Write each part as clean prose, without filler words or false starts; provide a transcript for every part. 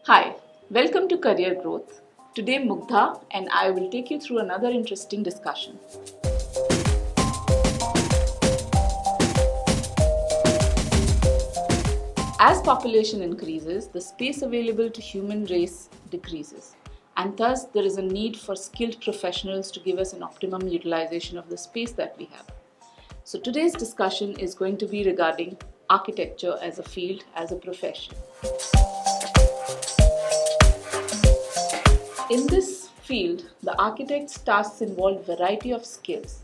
Hi, welcome to Career Growth. Today, Mugdha and I will take you through another interesting discussion. As population increases, the space available to human race decreases, and thus there is a need for skilled professionals to give us an optimum utilization of the space that we have. So today's discussion is going to be regarding architecture as a field, as a profession. In this field, the architect's tasks involve variety of skills,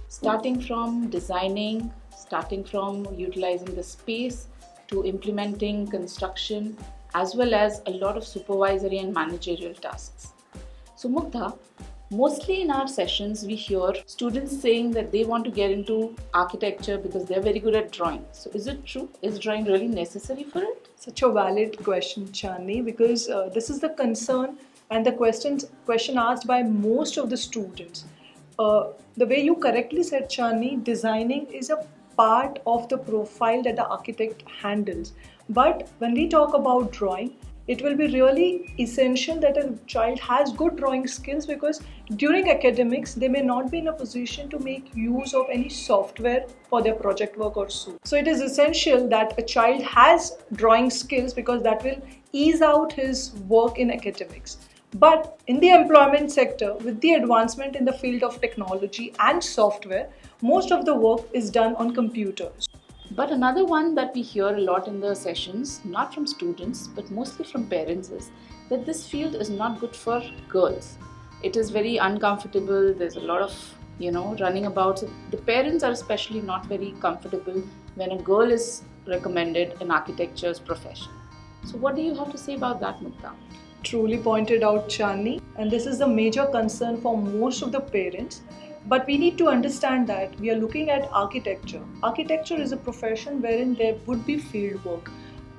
starting from designing, starting from utilizing the space, to implementing construction, as well as a lot of supervisory and managerial tasks. So Mugdha, mostly in our sessions we hear students saying that they want to get into architecture because they're very good at drawing. So is it true? Is drawing really necessary for it? Such a valid question, Chandani, because this is the concern and the question asked by most of the students. The way you correctly said, Chandani, designing is a part of the profile that the architect handles. But when we talk about drawing, it will be really essential that a child has good drawing skills, because during academics they may not be in a position to make use of any software for their project work or so. So it is essential that a child has drawing skills, because that will ease out his work in academics. But in the employment sector, with the advancement in the field of technology and software, most of the work is done on computers. But another one that we hear a lot in the sessions, not from students but mostly from parents, is that this field is not good for girls. It is very uncomfortable. There's a lot of running about. So the parents are especially not very comfortable when a girl is recommended in architecture's profession. So what do you have to say about that, Mugdha? Truly pointed out, Chani, and this is a major concern for most of the parents. But we need to understand that we are looking at architecture. Architecture is a profession wherein there would be field work.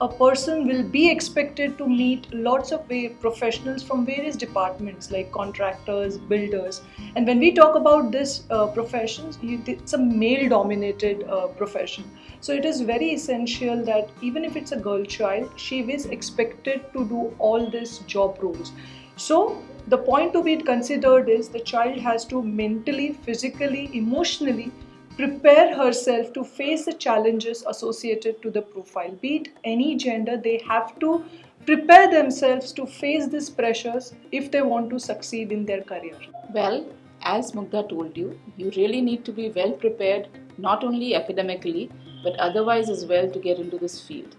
A person will be expected to meet lots of professionals from various departments like contractors, builders. And when we talk about this professions, it's a male-dominated profession. So it is very essential that even if it's a girl child, she is expected to do all these job roles. So the point to be considered is the child has to mentally, physically, emotionally prepare herself to face the challenges associated to the profile. Be it any gender, they have to prepare themselves to face these pressures if they want to succeed in their career. Well, as Mugdha told you, you really need to be well prepared, not only academically, but otherwise as well, to get into this field.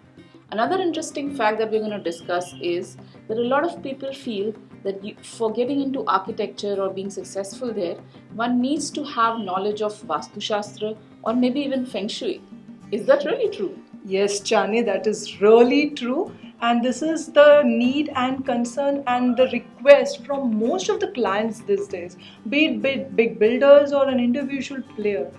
Another interesting fact that we're going to discuss is that a lot of people feel that for getting into architecture or being successful there, one needs to have knowledge of Vastu Shastra or maybe even Feng shui. Is that really true? Yes, Chani, that is really true. And this is the need and concern and the request from most of the clients these days, be it big builders or an individual player.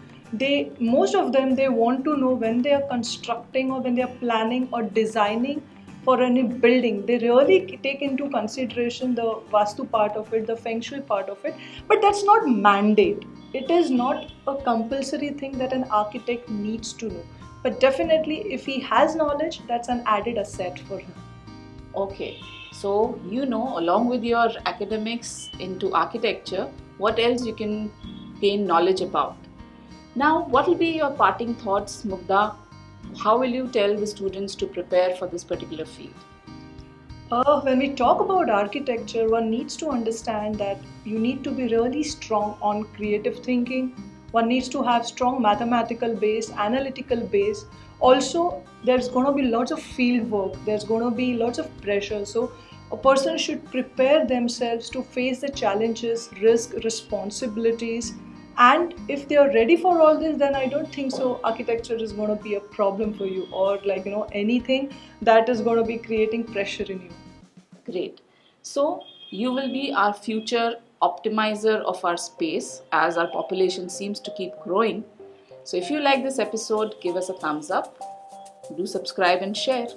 Most of them, they want to know when they are constructing or when they are planning or designing for any building, they really take into consideration the Vastu part of it, the Feng Shui part of it. But that's not mandate. It is not a compulsory thing that an architect needs to know. But definitely, if he has knowledge, that's an added asset for him. Okay, so along with your academics into architecture, what else you can gain knowledge about. Now, what will be your parting thoughts, Mugdha? How will you tell the students to prepare for this particular field? When we talk about architecture, one needs to understand that you need to be really strong on creative thinking. One needs to have strong mathematical base, analytical base. Also, there's going to be lots of field work. There's going to be lots of pressure. So a person should prepare themselves to face the challenges, risk, responsibilities. And if they are ready for all this, then I don't think so architecture is going to be a problem for you, or anything that is going to be creating pressure in you. Great. So you will be our future optimizer of our space as our population seems to keep growing. So if you like this episode, give us a thumbs up, do subscribe and share.